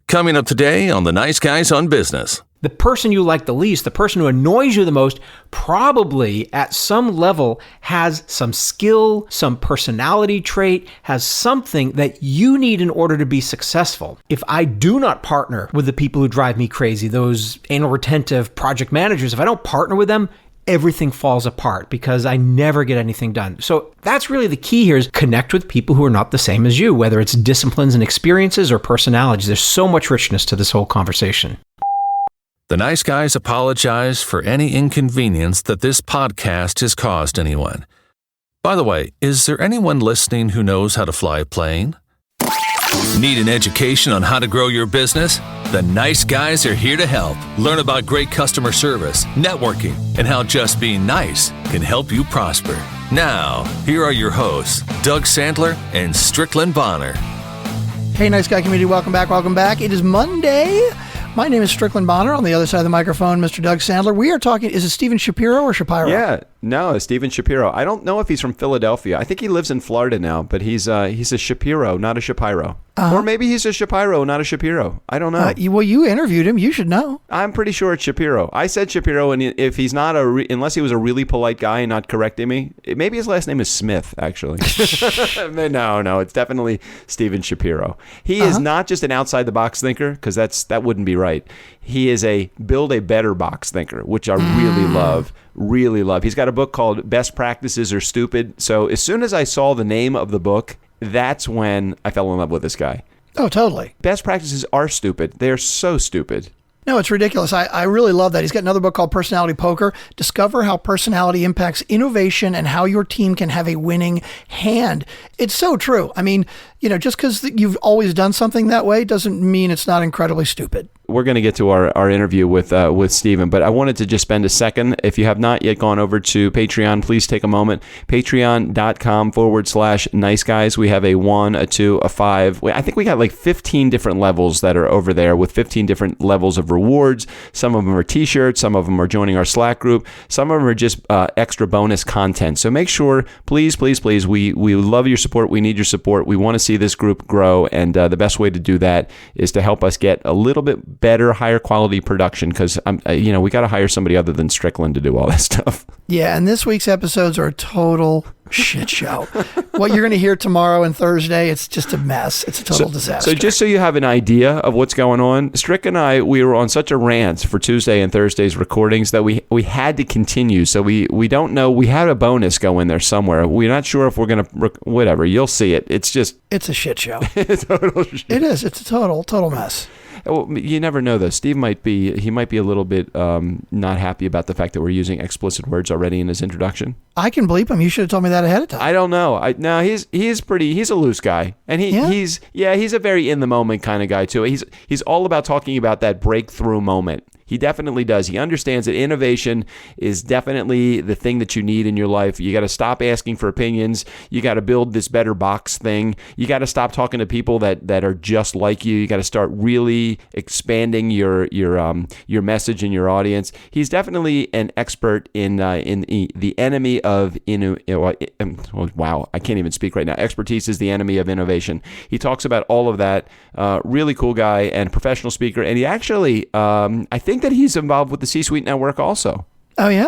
Coming up today on the Nice Guys on Business. The person you like the least, the person who annoys you the most, probably at some level has some skill, some personality trait, has something that you need in order to be successful. If I do not partner with the people who drive me crazy, those anal retentive project managers, if I don't partner with them, everything falls apart because I never get anything done. So that's really the key here, is connect with people who are not the same as you, whether it's disciplines and experiences or personalities. There's so much richness to this whole conversation. The Nice Guys apologize for any inconvenience that this podcast has caused anyone. By the way, is there anyone listening who knows how to fly a plane? Need an education on how to grow your business? The Nice Guys are here to help. Learn about great customer service, networking, and how just being nice can help you prosper. Now, here are your hosts, Doug Sandler and Strickland Bonner. Hey, Nice Guy community, welcome back, welcome back. It is Monday. My name is Strickland Bonner. On the other side of the microphone, Mr. Doug Sandler. We are talking, is it Steven Shapiro or Shapiro? Yeah, no, Steven Shapiro. I don't know if he's from Philadelphia. I think he lives in Florida now, but he's a Shapiro, not a Shapiro. Or maybe he's a Shapiro, not a Shapiro. I don't know. Well, you interviewed him. You should know. I'm pretty sure it's Shapiro. I said Shapiro, and if he's not unless he was a really polite guy and not correcting me, maybe his last name is Smith, actually. No, it's definitely Steven Shapiro. He is not just an outside-the-box thinker, because that wouldn't be right. He is a build a better box thinker, which I really love. Really love. He's got a book called Best Practices Are Stupid. So as soon as I saw the name of the book, that's when I fell in love with this guy. Oh, totally. Best practices are stupid. They're so stupid. No, it's ridiculous. I really love that. He's got another book called Personality Poker. Discover how personality impacts innovation and how your team can have a winning hand. It's so true. I mean, just because you've always done something that way doesn't mean it's not incredibly stupid. We're going to get to our interview with Steven, but I wanted to just spend a second. If you have not yet gone over to Patreon, please take a moment. Patreon.com/nice guys. We have a 1, a 2, a 5. I think we got like 15 different levels that are over there with 15 different levels of rewards. Some of them are t-shirts. Some of them are joining our Slack group. Some of them are just extra bonus content. So make sure, please, we love your support. We need your support. We want to see this group grow. And the best way to do that is to help us get a little bit better, higher quality production, because we got to hire somebody other than Strickland to do all that stuff. Yeah, and this week's episodes are a total shit show. What you're going to hear tomorrow and Thursday, it's just a mess. It's a total disaster. So just so you have an idea of what's going on, Strick and I, we were on such a rant for Tuesday and Thursday's recordings that we had to continue. So we don't know. We had a bonus go in there somewhere. We're not sure if we're going to, whatever. You'll see it. It's a shit show. Total shit. It is. It's a total mess. Well, you never know, though. Steve might be a little bit not happy about the fact that we're using explicit words already in his introduction. I can bleep him. You should have told me that ahead of time. I don't know. He's a loose guy, and he's a very in the moment kind of guy too. He's all about talking about that breakthrough moment. He definitely does. He understands that innovation is definitely the thing that you need in your life. You got to stop asking for opinions. You got to build this better box thing. You got to stop talking to people that are just like you. You got to start really expanding your message and your audience. He's definitely an expert in the enemy of wow, I can't even speak right now. Expertise is the enemy of innovation. He talks about all of that. Really cool guy and professional speaker. And he actually, I think that he's involved with the C-Suite network also. Oh, yeah?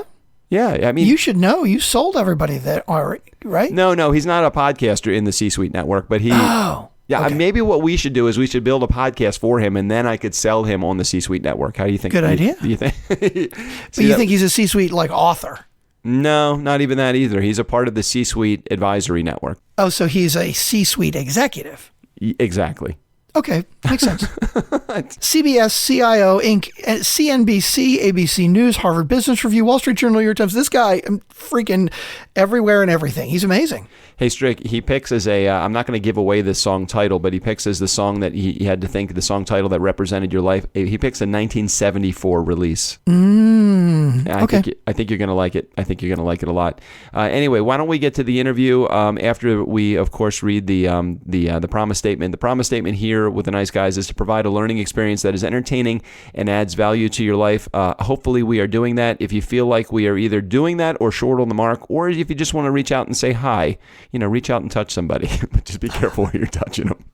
Yeah, I mean... You should know. You sold everybody that already, right? No, he's not a podcaster in the C-Suite network, but he... Oh, yeah, okay. Maybe what we should do is we should build a podcast for him, and then I could sell him on the C-Suite network. How do you think? Good idea. Do you think? But you think he's a C-Suite, author? No, not even that either. He's a part of the C-Suite advisory network. Oh, so he's a C-Suite executive. Exactly. Okay, makes sense. CBS, CIO, Inc., CNBC, ABC News, Harvard Business Review, Wall Street Journal, New York Times. This guy, freaking everywhere and everything. He's amazing. Hey, Strick, he picks as I'm not going to give away this song title, but he picks as the song that he had to think the song title that represented your life. He picks a 1974 release. Okay. I think you're going to like it. I think you're going to like it a lot. Anyway, why don't we get to the interview after we, of course, read the promise statement. The promise statement here with the Nice Guys is to provide a learning experience that is entertaining and adds value to your life. Hopefully, we are doing that. If you feel like we are either doing that or short on the mark, or if you just want to reach out and say hi, reach out and touch somebody. But just be careful where you're touching them.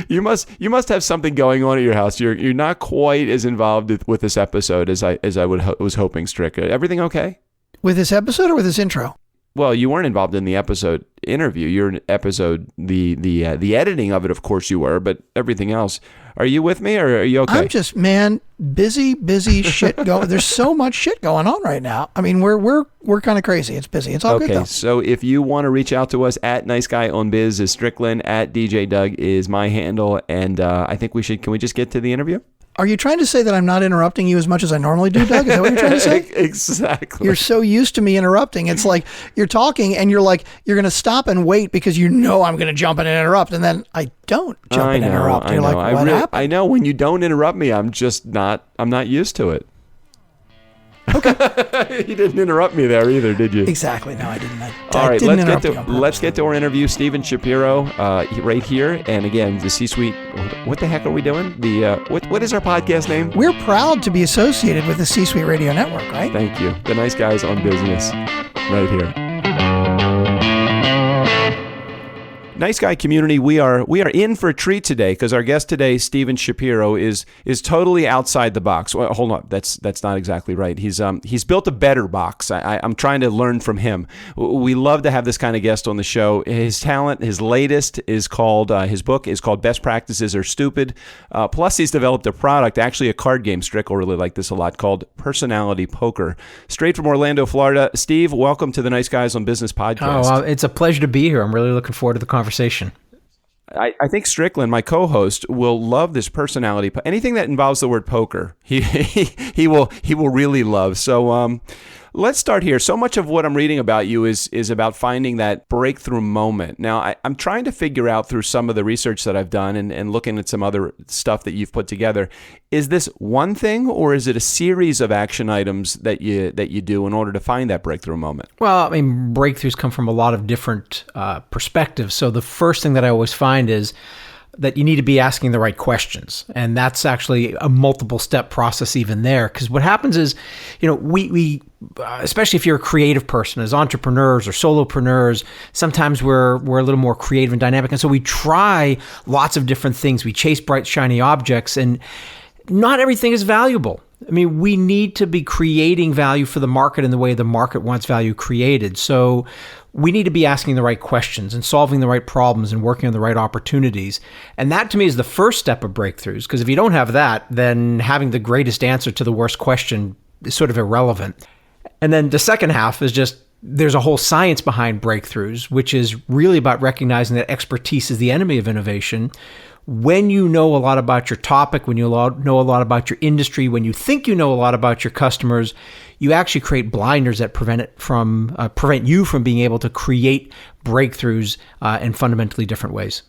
You must have something going on at your house. You're not quite as involved with this episode as I was hoping, Strick. Everything okay? With this episode or with this intro? Well, you weren't involved in the episode interview. You're in episode the editing of it, of course you were, but everything else. Are you with me, or are you okay? I'm just, man, busy shit going. There's so much shit going on right now. I mean, we're kind of crazy. It's busy. It's all good though. So if you want to reach out to us, at Nice Guy on Biz is Strickland, at DJ Doug is my handle, and I think can we just get to the interview? Are you trying to say that I'm not interrupting you as much as I normally do, Doug? Is that what you're trying to say? Exactly. You're so used to me interrupting. It's like you're talking and you're like, you're going to stop and wait because you know I'm going to jump in and interrupt. And then I don't jump in and interrupt. You're like, what happened? I know when you don't interrupt me, I'm not used to it. Okay. You didn't interrupt me there either, did you? Exactly. No, I didn't. All right, let's get to our interview. Stephen Shapiro, right here, and again, the C-suite. What the heck are we doing? What is our podcast name? We're proud to be associated with the C-Suite Radio Network, right? Thank you. The Nice Guys on Business, right here. Nice Guy community, we are in for a treat today because our guest today, Stephen Shapiro, is totally outside the box. Well, hold on, that's not exactly right. He's built a better box. I'm trying to learn from him. We love to have this kind of guest on the show. His talent, his latest is called his book is called Best Practices Are Stupid. Plus, he's developed a product, actually a card game. Strick will really like this a lot, called Personality Poker. Straight from Orlando, Florida. Steve, welcome to the Nice Guys on Business podcast. Oh, it's a pleasure to be here. I'm really looking forward to the conversation. I think Strickland, my co-host, will love this personality. Anything that involves the word poker, he will really love. So let's start here. So much of what I'm reading about you is about finding that breakthrough moment. Now, I'm trying to figure out through some of the research that I've done and looking at some other stuff that you've put together, is this one thing or is it a series of action items that you do in order to find that breakthrough moment? Well, I mean, breakthroughs come from a lot of different perspectives. So the first thing that I always find is that you need to be asking the right questions. And that's actually a multiple step process even there. Because what happens is, we especially if you're a creative person, as entrepreneurs or solopreneurs, sometimes we're a little more creative and dynamic. And so we try lots of different things. We chase bright, shiny objects, and not everything is valuable. I mean, we need to be creating value for the market in the way the market wants value created. So we need to be asking the right questions and solving the right problems and working on the right opportunities. And that to me is the first step of breakthroughs, because if you don't have that, then having the greatest answer to the worst question is sort of irrelevant. And then the second half is just, there's a whole science behind breakthroughs, which is really about recognizing that expertise is the enemy of innovation. When you know a lot about your topic, when you know a lot about your industry, when you think you know a lot about your customers, you actually create blinders that prevent you from being able to create breakthroughs in fundamentally different ways.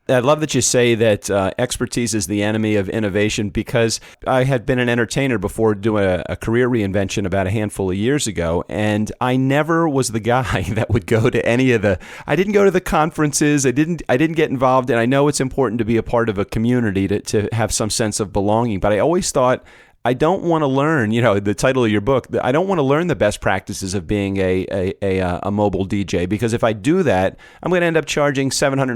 I love that you say that expertise is the enemy of innovation, because I had been an entertainer before doing a career reinvention about a handful of years ago, and I never was the guy that would go to any of I didn't go to the conferences, I didn't get involved, and I know it's important to be a part of a community to have some sense of belonging, but I always thought, I don't want to learn, the title of your book, I don't want to learn the best practices of being a mobile DJ, because if I do that, I'm going to end up charging $750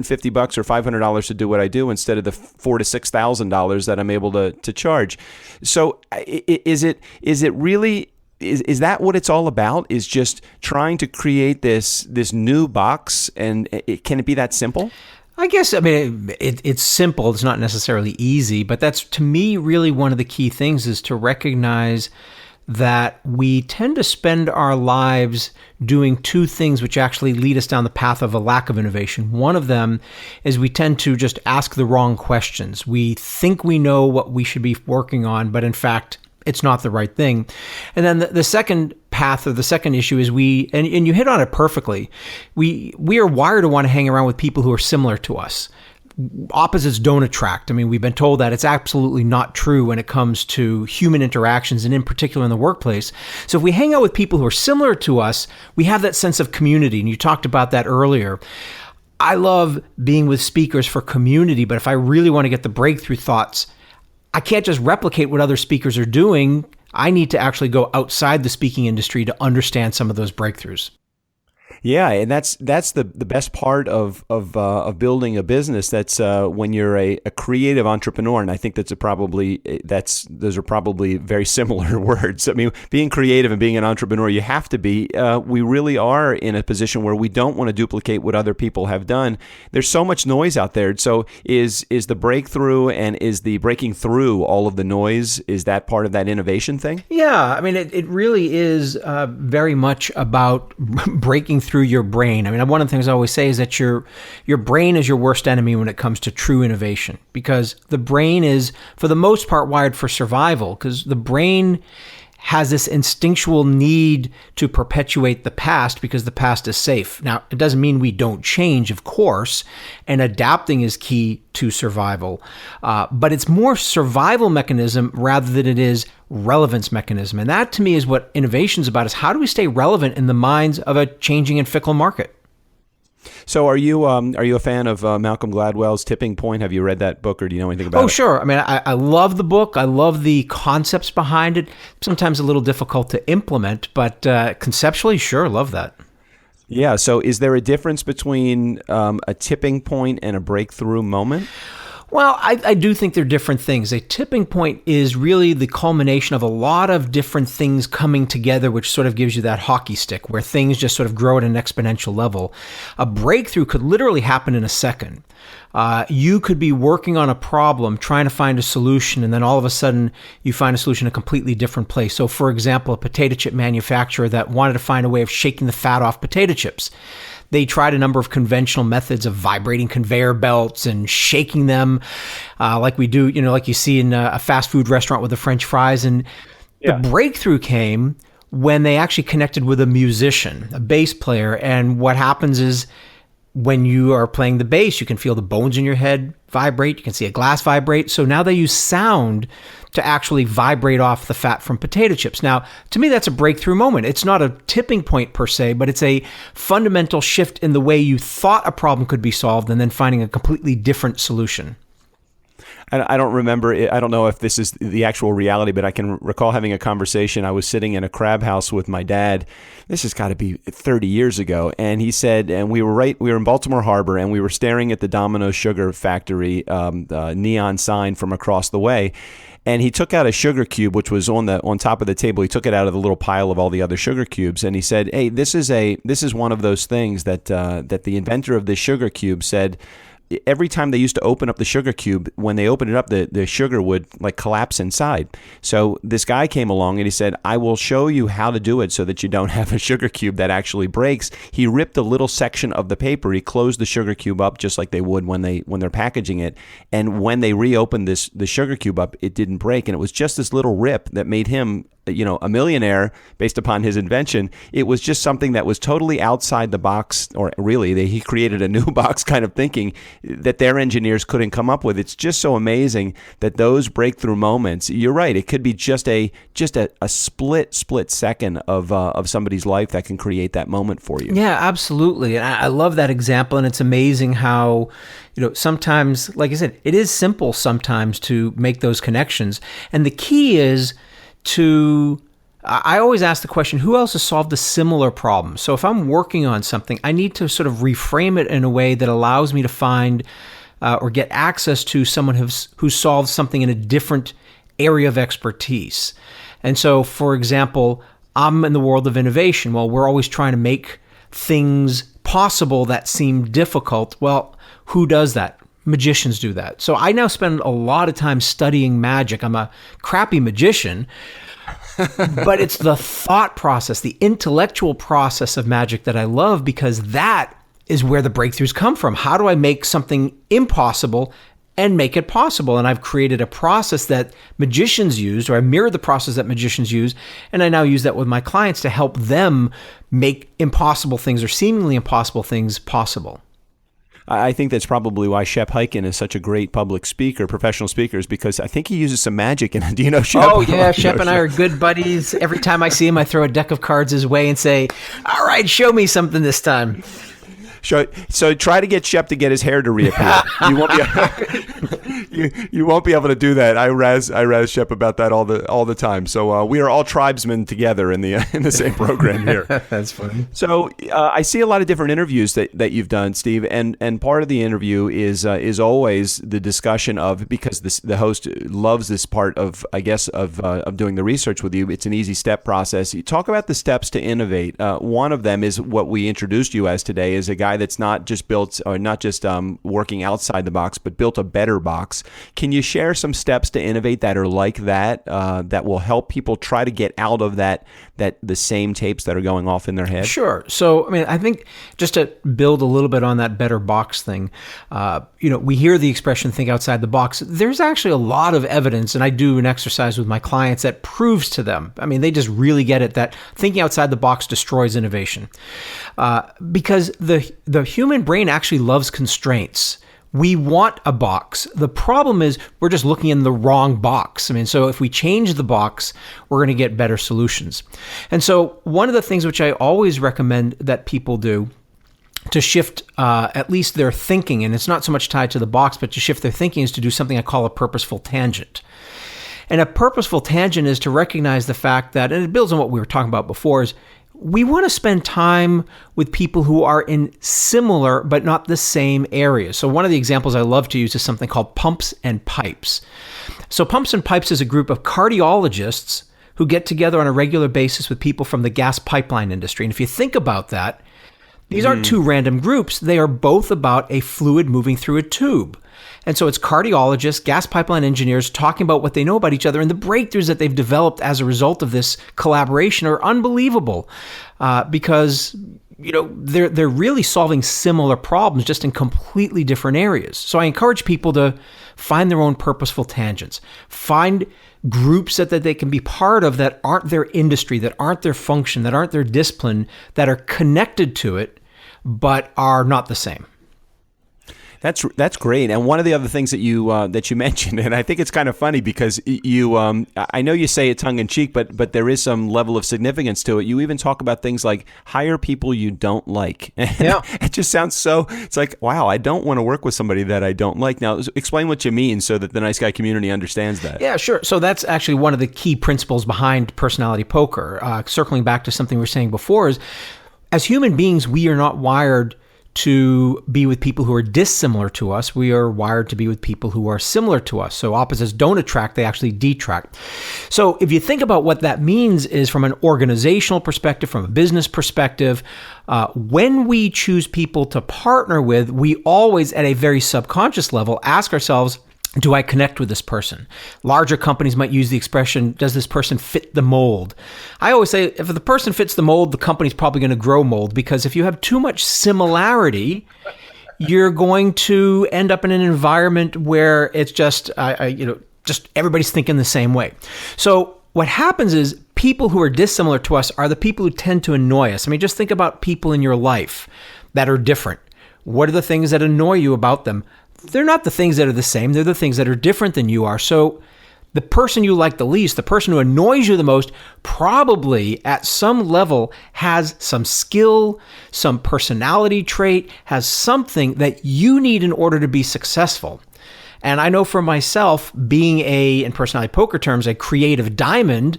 or $500 to do what I do instead of the $4,000 to $6,000 that I'm able to charge. So is it really, is that what it's all about? Is just trying to create this new box, and can it be that simple? I guess, it's simple. It's not necessarily easy, but that's, to me, really one of the key things is to recognize that we tend to spend our lives doing two things which actually lead us down the path of a lack of innovation. One of them is we tend to just ask the wrong questions. We think we know what we should be working on, but in fact, it's not the right thing. And then the second path, or the second issue, is and you hit on it perfectly. We are wired to want to hang around with people who are similar to us. Opposites don't attract. We've been told that. It's absolutely not true when it comes to human interactions, and in particular in the workplace. So if we hang out with people who are similar to us, we have that sense of community. And you talked about that earlier. I love being with speakers for community, but if I really want to get the breakthrough thoughts, I can't just replicate what other speakers are doing. I need to actually go outside the speaking industry to understand some of those breakthroughs. Yeah, and that's the best part of building a business. That's when you're a creative entrepreneur, and I think those are probably very similar words. I mean, being creative and being an entrepreneur, you have to be. We really are in a position where we don't want to duplicate what other people have done. There's so much noise out there. So is the breakthrough and is the breaking through all of the noise? Is that part of that innovation thing? Yeah, I mean, it really is very much about breaking through your brain. I mean, one of the things I always say is that your brain is your worst enemy when it comes to true innovation, because the brain is, for the most part, wired for survival, because the brain has this instinctual need to perpetuate the past because the past is safe. Now, it doesn't mean we don't change, of course, and adapting is key to survival. But it's more survival mechanism rather than it is relevance mechanism. And that, to me, is what innovation is about, is how do we stay relevant in the minds of a changing and fickle market? So are you a fan of Malcolm Gladwell's Tipping Point? Have you read that book, or do you know anything about it? Oh, sure. I mean, I love the book. I love the concepts behind it. Sometimes a little difficult to implement, but conceptually, sure, love that. Yeah. So is there a difference between a tipping point and a breakthrough moment? Well, I do think they're different things. A tipping point is really the culmination of a lot of different things coming together, which sort of gives you that hockey stick where things just sort of grow at an exponential level. A breakthrough could literally happen in a second. You could be working on a problem, trying to find a solution, and then all of a sudden you find a solution in a completely different place. So, for example, a potato chip manufacturer that wanted to find a way of shaking the fat off potato chips. They tried a number of conventional methods of vibrating conveyor belts and shaking them like we do, like you see in a fast food restaurant with the French fries. And the breakthrough came when they actually connected with a musician, a bass player. And what happens is when you are playing the bass, you can feel the bones in your head vibrate. You can see a glass vibrate. So now they use sound to actually vibrate off the fat from potato chips. Now, to me, that's a breakthrough moment. It's not a tipping point per se, but it's a fundamental shift in the way you thought a problem could be solved and then finding a completely different solution. I don't remember, I don't know if this is the actual reality, but I can recall having a conversation. I was sitting in a crab house with my dad. This has got to be 30 years ago. And he said, and we were in Baltimore Harbor, and we were staring at the Domino's Sugar Factory neon sign from across the way. And he took out a sugar cube, which was on top of the table. He took it out of the little pile of all the other sugar cubes, and he said, "Hey, this is one of those things that the inventor of this sugar cube said." Every time they used to open up the sugar cube, when they opened it up, the sugar would like collapse inside. So this guy came along and he said, I will show you how to do it so that you don't have a sugar cube that actually breaks. He ripped a little section of the paper. He closed the sugar cube up just like they would when they're packaging it. And when they reopened the sugar cube up, it didn't break. And it was just this little rip that made him a millionaire based upon his invention. It was just something that was totally outside the box, or really he created a new box kind of thinking that their engineers couldn't come up with. It's just so amazing that those breakthrough moments, you're right, it could be just a split second of somebody's life that can create that moment for you. Yeah, absolutely. And I love that example, and it's amazing how sometimes, like I said, it is simple sometimes to make those connections. And the key is I always ask the question, who else has solved a similar problem? So if I'm working on something, I need to sort of reframe it in a way that allows me to find or get access to someone who solved something in a different area of expertise. And so, for example, I'm in the world of innovation. Well, we're always trying to make things possible that seem difficult. Well, who does that? Magicians do that. So I now spend a lot of time studying magic. I'm a crappy magician, but it's the thought process, the intellectual process of magic that I love, because that is where the breakthroughs come from. How do I make something impossible and make it possible? And I've created a process that magicians use, or I mirrored the process that magicians use, and I now use that with my clients to help them make impossible things or seemingly impossible things possible. I think that's probably why Shep Hyken is such a great public speaker, professional speaker, is because I think he uses some magic in it. Do you know Shep? Oh, yeah. Shep and I are good buddies. Every time I see him, I throw a deck of cards his way and say, all right, show me something this time. So try to get Shep to get his hair to reappear. You won't be You won't be able to do that. I razz Shep about that all the time. So we are all tribesmen together in the same program here. That's funny. So I see a lot of different interviews that you've done, Steve, and part of the interview is always the discussion of, because the host loves this part of, I guess, of doing the research with you. It's an easy step process. You talk about the steps to innovate. One of them is what we introduced you as today, is a guy that's not just working outside the box, but built a better box. Can you share some steps to innovate that are like that, that will help people try to get out of that the same tapes that are going off in their head? Sure. So, I mean, I think just to build a little bit on that better box thing, we hear the expression "think outside the box." There's actually a lot of evidence, and I do an exercise with my clients that proves to them. I mean, they just really get it, that thinking outside the box destroys innovation, because the human brain actually loves constraints. We want a box. The problem is we're just looking in the wrong box. I mean, so if we change the box, we're going to get better solutions. And so one of the things which I always recommend that people do to shift at least their thinking, and it's not so much tied to the box, but to shift their thinking, is to do something I call a purposeful tangent. And a purposeful tangent is to recognize the fact that, and it builds on what we were talking about before, is we want to spend time with people who are in similar but not the same areas. So one of the examples I love to use is something called pumps and pipes. So pumps and pipes is a group of cardiologists who get together on a regular basis with people from the gas pipeline industry. And if you think about that, these aren't two random groups. They are both about a fluid moving through a tube. And so it's cardiologists, gas pipeline engineers talking about what they know about each other, and the breakthroughs that they've developed as a result of this collaboration are unbelievable, because they're really solving similar problems, just in completely different areas. So I encourage people to find their own purposeful tangents, find groups that they can be part of that aren't their industry, that aren't their function, that aren't their discipline, that are connected to it, but are not the same. That's great. And one of the other things that you mentioned, and I think it's kind of funny because you I know you say it tongue in cheek, but there is some level of significance to it. You even talk about things like hire people you don't like. Yeah. It just sounds so, it's like, wow, I don't want to work with somebody that I don't like. Now, explain what you mean so that the nice guy community understands that. Yeah, sure. So that's actually one of the key principles behind personality poker. Circling back to something we were saying before, is as human beings, we are not wired to be with people who are dissimilar to us. We are wired to be with people who are similar to us. So opposites don't attract, they actually detract. So if you think about what that means, is from an organizational perspective, from a business perspective, when we choose people to partner with, we always, at a very subconscious level, ask ourselves, do I connect with this person? Larger companies might use the expression, does this person fit the mold? I always say, if the person fits the mold, the company's probably going to grow mold, because if you have too much similarity, you're going to end up in an environment where it's just everybody's thinking the same way. So what happens is people who are dissimilar to us are the people who tend to annoy us. I mean, just think about people in your life that are different. What are the things that annoy you about them? They're not the things that are the same. They're the things that are different than you are. So the person you like the least, the person who annoys you the most, probably at some level has some skill, some personality trait, has something that you need in order to be successful. And I know for myself, being in personality poker terms, a creative diamond,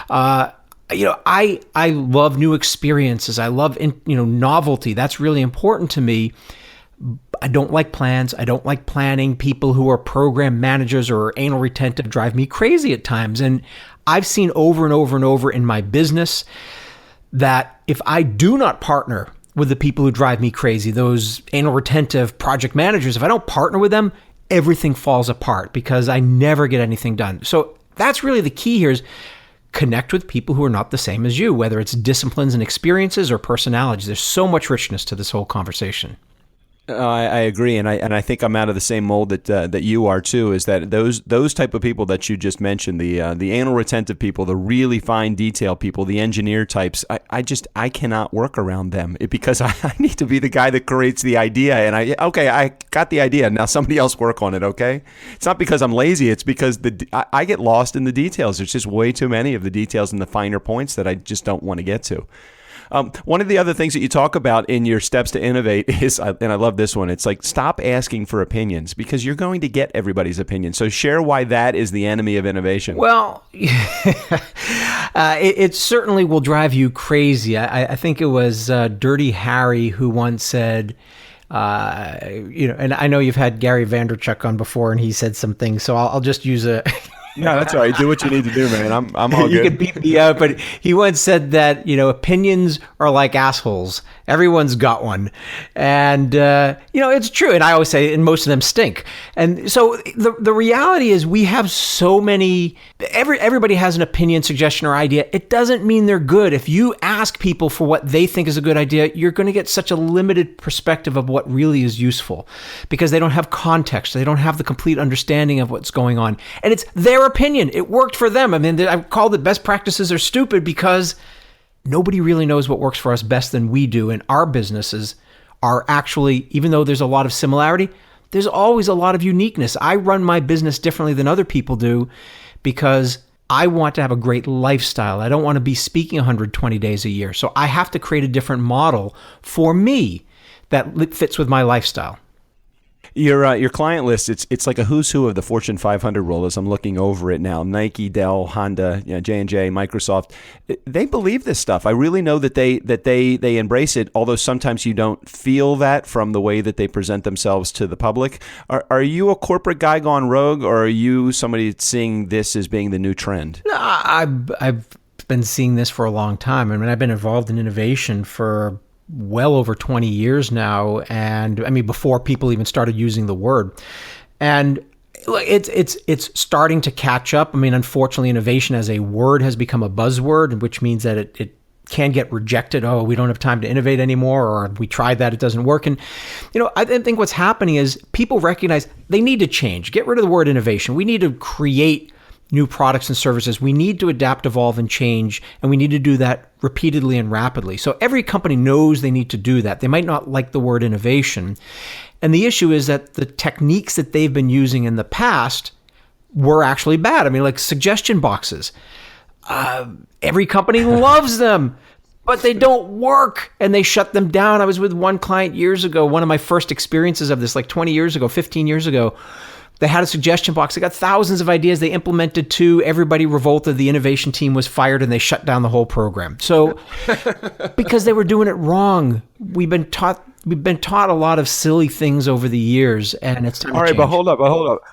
I love new experiences. I love novelty. That's really important to me. I don't like plans. I don't like planning. People who are program managers or anal retentive drive me crazy at times. And I've seen over and over and over in my business that if I do not partner with the people who drive me crazy, those anal retentive project managers, if I don't partner with them, everything falls apart because I never get anything done. So that's really the key here, is connect with people who are not the same as you, whether it's disciplines and experiences or personalities. There's so much richness to this whole conversation. I agree, and I think I'm out of the same mold that you are too. Is that those type of people that you just mentioned, the anal retentive people, the really fine detail people, the engineer types. I cannot work around them because I need to be the guy that creates the idea. And I got the idea. Now somebody else work on it. Okay, it's not because I'm lazy. It's because I get lost in the details. There's just way too many of the details and the finer points that I just don't want to get to. One of the other things that you talk about in your steps to innovate is, and I love this one, it's like stop asking for opinions because you're going to get everybody's opinion. So share why that is the enemy of innovation. Well, it certainly will drive you crazy. I think it was Dirty Harry who once said, and I know you've had Gary Vaynerchuk on before, and he said some things, so I'll just use a... No, that's all right. Do what you need to do, man. I'm all good. You can beat me up, but he once said that, opinions are like assholes. Everyone's got one. And, it's true. And I always say, and most of them stink. And so the reality is we have so many, everybody has an opinion, suggestion, or idea. It doesn't mean they're good. If you ask people for what they think is a good idea, you're going to get such a limited perspective of what really is useful because they don't have context. They don't have the complete understanding of what's going on. And it's their opinion. It worked for them. I mean, I called it best practices are stupid because nobody really knows what works for us best than we do. And our businesses are actually, even though there's a lot of similarity, there's always a lot of uniqueness. I run my business differently than other people do because I want to have a great lifestyle. I don't want to be speaking 120 days a year. So I have to create a different model for me that fits with my lifestyle. Your client list, it's like a who's who of the Fortune 500 role as I'm looking over it now. Nike, Dell, Honda, J&J, Microsoft. They believe this stuff. I really know that they embrace it, although sometimes you don't feel that from the way that they present themselves to the public. Are you a corporate guy gone rogue, or are you somebody seeing this as being the new trend? No, I've been seeing this for a long time. I mean, I've been involved in innovation for well over 20 years now. And I mean, before people even started using the word. And it's starting to catch up. I mean, unfortunately, innovation as a word has become a buzzword, which means that it can get rejected. Oh, we don't have time to innovate anymore, or we tried that, it doesn't work. And, I think what's happening is people recognize they need to change. Get rid of the word innovation. We need to create new products and services. We need to adapt, evolve, and change, and we need to do that repeatedly and rapidly. So every company knows they need to do that. They might not like the word innovation. And the issue is that the techniques that they've been using in the past were actually bad. I mean, like suggestion boxes. Every company loves them, but they don't work, and they shut them down. I was with one client years ago, one of my first experiences of this, like 20 years ago, 15 years ago. They had a suggestion box. They got thousands of ideas. They implemented 2. Everybody revolted. The innovation team was fired, and they shut down the whole program. So, because they were doing it wrong, we've been taught a lot of silly things over the years, and it's time to change. All right, but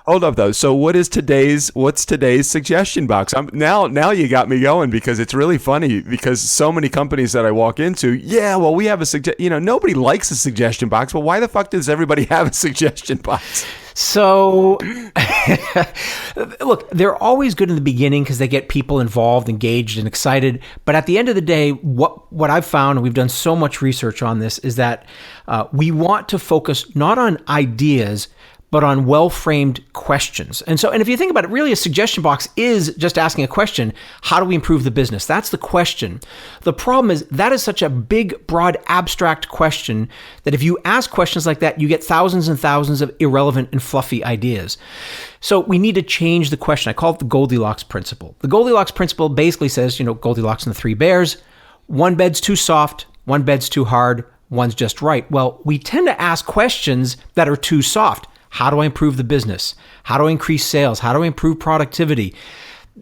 hold up though. So what's today's suggestion box? Now you got me going, because it's really funny, because so many companies that I walk into, we have a nobody likes a suggestion box. Well, why the fuck does everybody have a suggestion box? So, look, they're always good in the beginning because they get people involved, engaged, and excited. But at the end of the day, what I've found, and we've done so much research on this, is that we want to focus not on ideas, but on well-framed questions. And if you think about it, really a suggestion box is just asking a question: how do we improve the business? That's the question. The problem is that is such a big, broad, abstract question that if you ask questions like that, you get thousands and thousands of irrelevant and fluffy ideas. So we need to change the question. I call it the Goldilocks principle. The Goldilocks principle basically says, Goldilocks and the 3 bears. One bed's too soft, one bed's too hard, one's just right. Well, we tend to ask questions that are too soft. How do I improve the business? How do I increase sales? How do I improve productivity?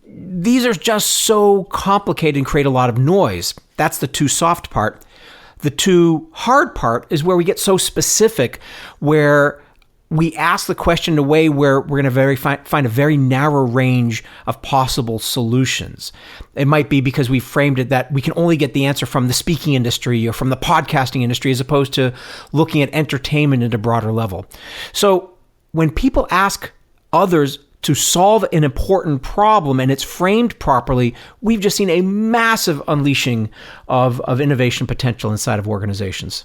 These are just so complicated and create a lot of noise. That's the too soft part. The too hard part is where we get so specific, where we ask the question in a way where we're going to find a very narrow range of possible solutions. It might be because we framed it that we can only get the answer from the speaking industry or from the podcasting industry, as opposed to looking at entertainment at a broader level. So when people ask others to solve an important problem and it's framed properly, we've just seen a massive unleashing of innovation potential inside of organizations.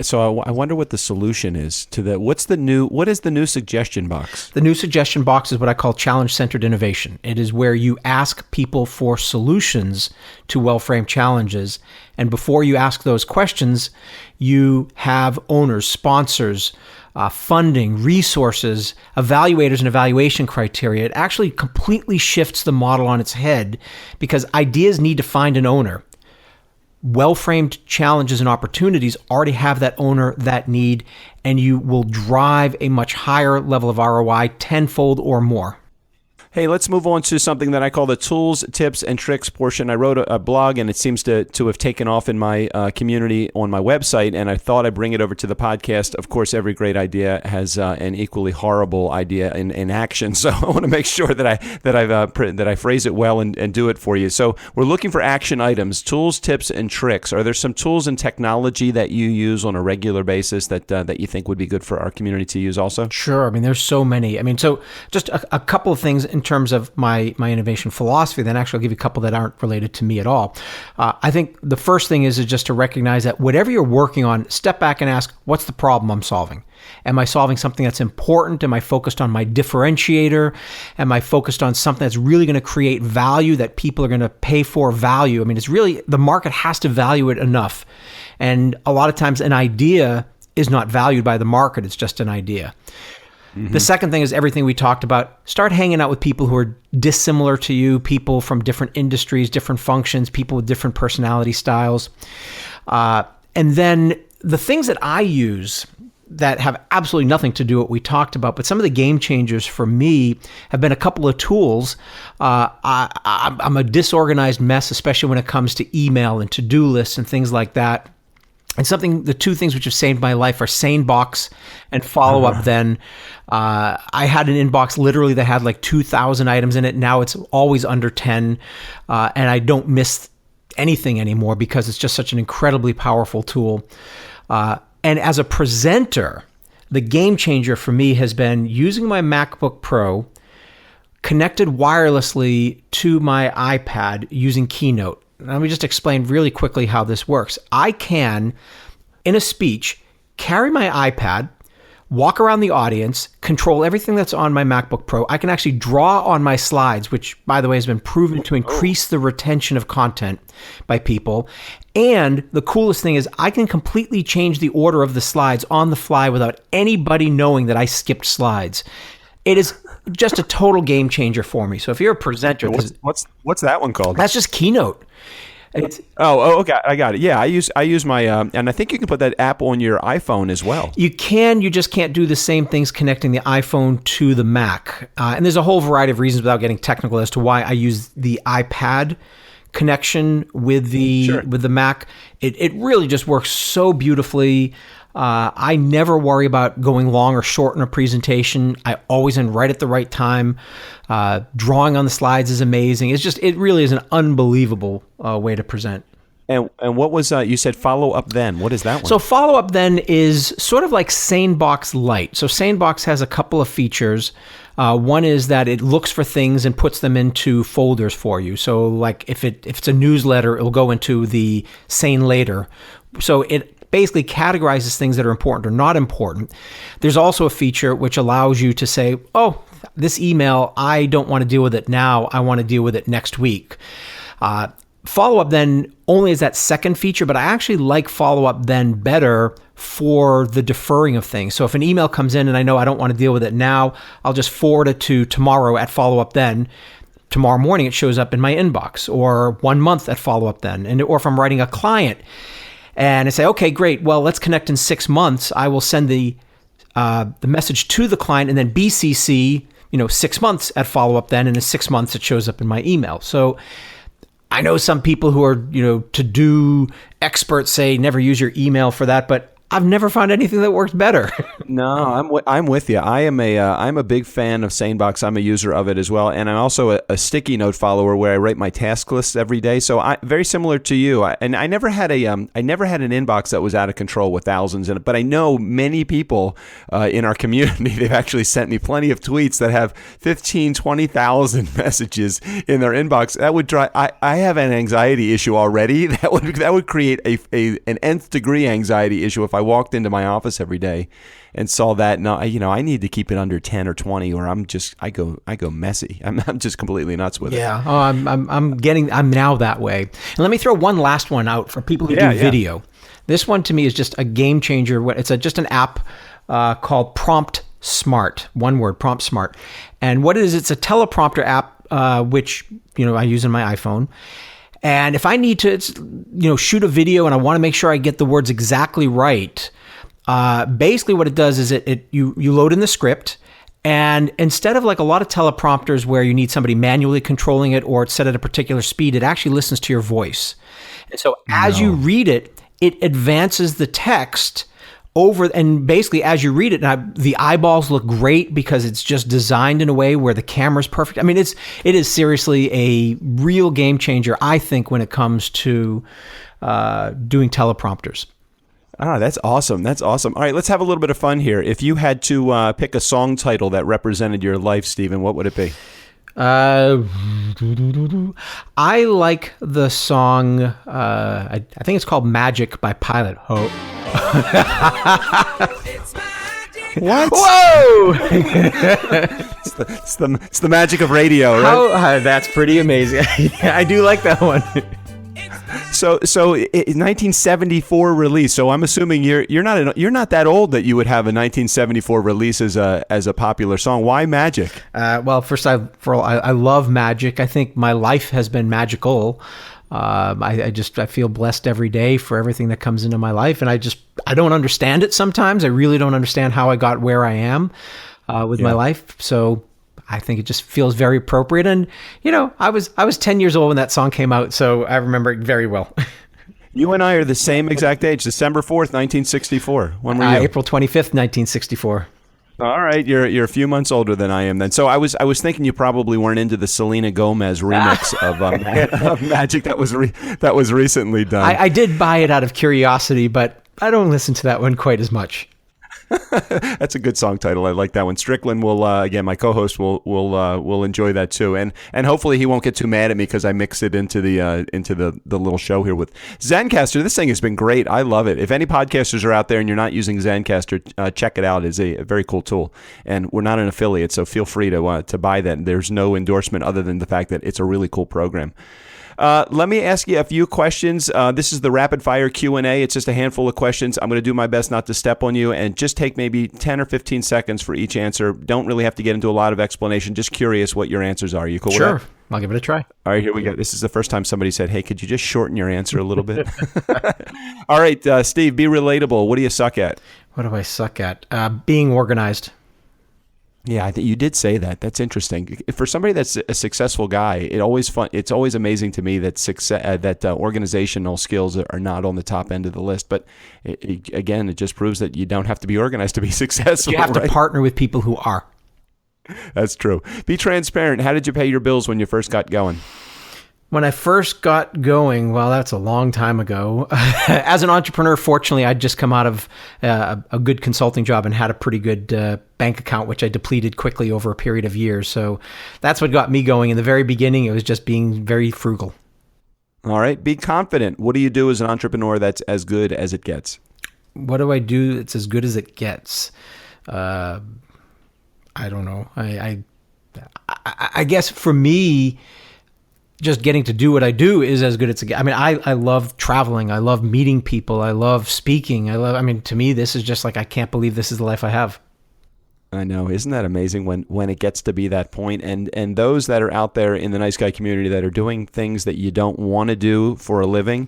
So I wonder what the solution is to that. What is the new suggestion box? The new suggestion box is what I call challenge-centered innovation. It is where you ask people for solutions to well-framed challenges. And before you ask those questions, you have owners, sponsors, funding, resources, evaluators, and evaluation criteria. It actually completely shifts the model on its head, because ideas need to find an owner. well-framed challenges and opportunities already have that owner, that need, and you will drive a much higher level of ROI, tenfold or more. Hey, let's move on to something that I call the tools, tips, and tricks portion. I wrote a blog, and it seems to have taken off in my community on my website, and I thought I'd bring it over to the podcast. Of course, every great idea has an equally horrible idea in action, so I want to make sure that I phrase it well and do it for you. So we're looking for action items, tools, tips, and tricks. Are there some tools and technology that you use on a regular basis that you think would be good for our community to use also? Sure. I mean, there's so many. I mean, so just a couple of things in terms of my innovation philosophy, then actually I'll give you a couple that aren't related to me at all. I think the first thing is just to recognize that whatever you're working on, step back and ask, what's the problem I'm solving? Am I solving something that's important? Am I focused on my differentiator? Am I focused on something that's really going to create value that people are going to pay for value? I mean, it's really, the market has to value it enough. And a lot of times an idea is not valued by the market. It's just an idea. Mm-hmm. The second thing is everything we talked about. Start hanging out with people who are dissimilar to you, people from different industries, different functions, people with different personality styles. And then the things that I use that have absolutely nothing to do with what we talked about, but some of the game changers for me have been a couple of tools. I'm a disorganized mess, especially when it comes to email and to-do lists and things like that. And the two things which have saved my life are SaneBox and Follow Up Then. I had an inbox literally that had like 2,000 items in it. Now it's always under 10. And I don't miss anything anymore because it's just such an incredibly powerful tool. And as a presenter, the game changer for me has been using my MacBook Pro connected wirelessly to my iPad using Keynote. Let me just explain really quickly how this works. I can, in a speech, carry my iPad, walk around the audience, control everything that's on my MacBook Pro. I can actually draw on my slides, which, by the way, has been proven to increase the retention of content by people. And the coolest thing is I can completely change the order of the slides on the fly without anybody knowing that I skipped slides. It is just a total game changer for me. So if you're a presenter, what's that one called? That's just Keynote. Okay, I got it. Yeah, I use my and I think you can put that app on your iPhone as well. You can. You just can't do the same things connecting the iPhone to the Mac. And there's a whole variety of reasons without getting technical as to why I use the iPad connection with the Mac. It really just works so beautifully. I never worry about going long or short in a presentation. I always end right at the right time. Drawing on the slides is amazing. It really is an unbelievable way to present. And what was, you said Follow Up Then. What is that one? So Follow Up Then is sort of like SaneBox Lite. So SaneBox has a couple of features. One is that it looks for things and puts them into folders for you. So like if it's a newsletter, it'll go into the Sane Later. So it basically categorizes things that are important or not important. There's also a feature which allows you to say, oh, this email, I don't want to deal with it now. I want to deal with it next week. Follow Up Then only is that second feature, but I actually like Follow Up Then better for the deferring of things. So if an email comes in and I know I don't want to deal with it now, I'll just forward it to tomorrow at Follow Up Then. Tomorrow morning it shows up in my inbox, or 1 month at Follow Up Then. Or if I'm writing a client and I say, okay, great, well, let's connect in 6 months, I will send the message to the client and then BCC, 6 months at Follow Up Then, and in 6 months it shows up in my email. So I know some people who are, to-do experts say never use your email for that, but I've never found anything that works better. No, I'm with you. I'm a big fan of SaneBox. I'm a user of it as well, and I'm also a sticky note follower where I write my task lists every day. So very similar to you. I never had an inbox that was out of control with thousands in it. But I know many people in our community. They've actually sent me plenty of tweets that have 15, 20,000 messages in their inbox. That would drive. I have an anxiety issue already. That would create an nth degree anxiety issue if I walked into my office every day and saw that. No, I need to keep it under 10 or 20, or I go messy. I'm just completely nuts with it. Yeah. Oh, I'm now that way. And let me throw one last one out for people who do video. This one to me is just a game changer. It's just an app called Prompt Smart. One word, Prompt Smart. And what it is, it's a teleprompter app, which I use on my iPhone. And if I need to, shoot a video and I want to make sure I get the words exactly right, basically what it does is you load in the script, and instead of like a lot of teleprompters where you need somebody manually controlling it or it's set at a particular speed, it actually listens to your voice. And so as you read it, it advances the text over, and basically as you read it, the eyeballs look great because it's just designed in a way where the camera's perfect. I mean, it is seriously a real game changer, I think, when it comes to doing teleprompters. That's awesome. That's awesome. All right, let's have a little bit of fun here. If you had to pick a song title that represented your life, Stephen, what would it be? I like the song, I think it's called Magic by Pilot Hope. What? Whoa! It's the magic of radio, right? That's pretty amazing. I do like that one. So 1974 release. So I'm assuming you're not that old that you would have a 1974 release as a popular song. Why Magic? Well, first I love magic. I think my life has been magical. I feel blessed every day for everything that comes into my life, and I don't understand it sometimes. I really don't understand how I got where I am with my life. So I think it just feels very appropriate. And I was 10 years old when that song came out, so I remember it very well. You and I are the same exact age. December 4th, 1964. When were you? April 25th, 1964. All right, you're a few months older than I am then. So I was thinking you probably weren't into the Selena Gomez remix of Magic that was recently done. I did buy it out of curiosity, but I don't listen to that one quite as much. That's a good song title. I like that one. Strickland will again, my co-host will enjoy that too, and hopefully he won't get too mad at me because I mix it into the little show here with Zencastr. This thing has been great. I love it. If any podcasters are out there and you're not using Zencastr, check it out. It's a very cool tool, and we're not an affiliate, so feel free to buy that. There's no endorsement other than the fact that it's a really cool program. Let me ask you a few questions. This is the rapid fire Q&A. It's just a handful of questions. I'm going to do my best not to step on you and just take maybe 10 or 15 seconds for each answer. Don't really have to get into a lot of explanation. Just curious what your answers are. You cool with that? Sure. I'll give it a try. All right, here we go. This is the first time somebody said, hey, could you just shorten your answer a little bit? All right, Steve, be relatable. What do you suck at? What do I suck at? Being organized. Yeah, I think you did say that. That's interesting. For somebody that's a successful guy, it's always amazing to me that organizational skills are not on the top end of the list. But again, it just proves that you don't have to be organized to be successful. You have to partner with people who are. That's true. Be transparent. How did you pay your bills when you first got going? When I first got going, well, that's a long time ago. As an entrepreneur, fortunately, I'd just come out of a good consulting job and had a pretty good bank account, which I depleted quickly over a period of years. So that's what got me going. In the very beginning, it was just being very frugal. All right. Be confident. What do you do as an entrepreneur that's as good as it gets? What do I do that's as good as it gets? I don't know. I guess for me, just getting to do what I do is as good as it gets. I mean, I love traveling. I love meeting people. I love speaking. To me, this is just like, I can't believe this is the life I have. I know. Isn't that amazing when it gets to be that point? And those that are out there in the Nice Guy community that are doing things that you don't want to do for a living,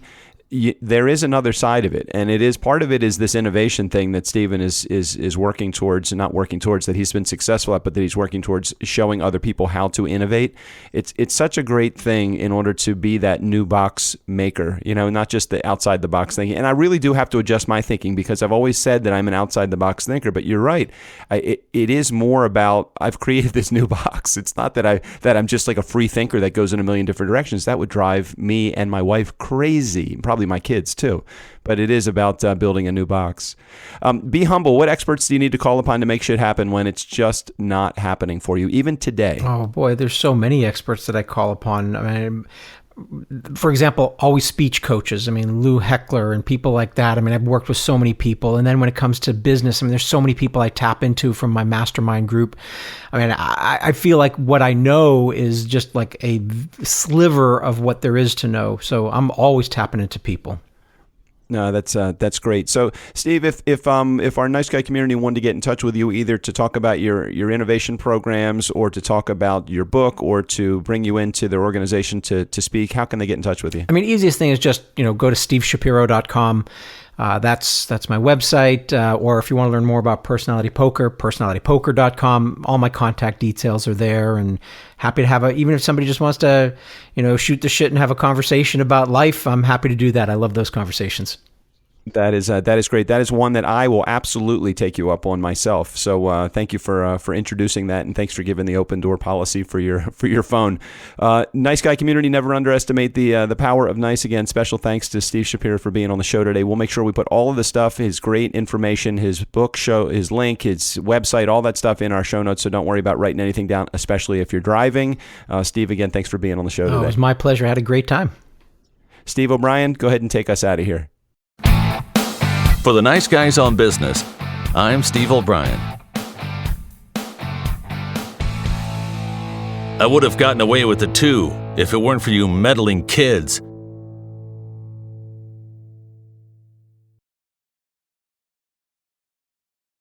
there is another side of it, and part of it is this innovation thing that Stephen is working towards, and not working towards, that he's been successful at, but that he's working towards showing other people how to innovate. It's such a great thing in order to be that new box maker, not just the outside the box thinking. And I really do have to adjust my thinking because I've always said that I'm an outside the box thinker, but you're right. It is more about, I've created this new box. It's not that I'm just like a free thinker that goes in a million different directions. That would drive me and my wife crazy, probably my kids too, but it is about building a new box. Be humble. What experts do you need to call upon to make shit happen when it's just not happening for you, even today? Oh boy, there's so many experts that I call upon. I mean, for example, always speech coaches. I mean, Lou Heckler and people like that. I mean, I've worked with so many people. And then when it comes to business, I mean, there's so many people I tap into from my mastermind group. I mean, I feel like what I know is just like a sliver of what there is to know. So I'm always tapping into people. No, that's great. So, Steve, if our Nice Guy community wanted to get in touch with you, either to talk about your innovation programs, or to talk about your book, or to bring you into their organization to speak, how can they get in touch with you? I mean, easiest thing is just go to steveshapiro.com. That's my website. Or if you want to learn more about Personality Poker, personalitypoker.com. All my contact details are there, and happy to have even if somebody just wants to, shoot the shit and have a conversation about life, I'm happy to do that. I love those conversations. That is great. That is one that I will absolutely take you up on myself. So thank you for introducing that, and thanks for giving the open door policy for your phone. Nice Guy community, never underestimate the power of nice. Again, special thanks to Steve Shapiro for being on the show today. We'll make sure we put all of the stuff, his great information, his book, his link, his website, all that stuff in our show notes. So don't worry about writing anything down, especially if you're driving. Steve, again, thanks for being on the show today. It was my pleasure. I had a great time. Steve O'Brien, go ahead and take us out of here. For the Nice Guys on Business, I'm Steve O'Brien. I would have gotten away with it too if it weren't for you meddling kids.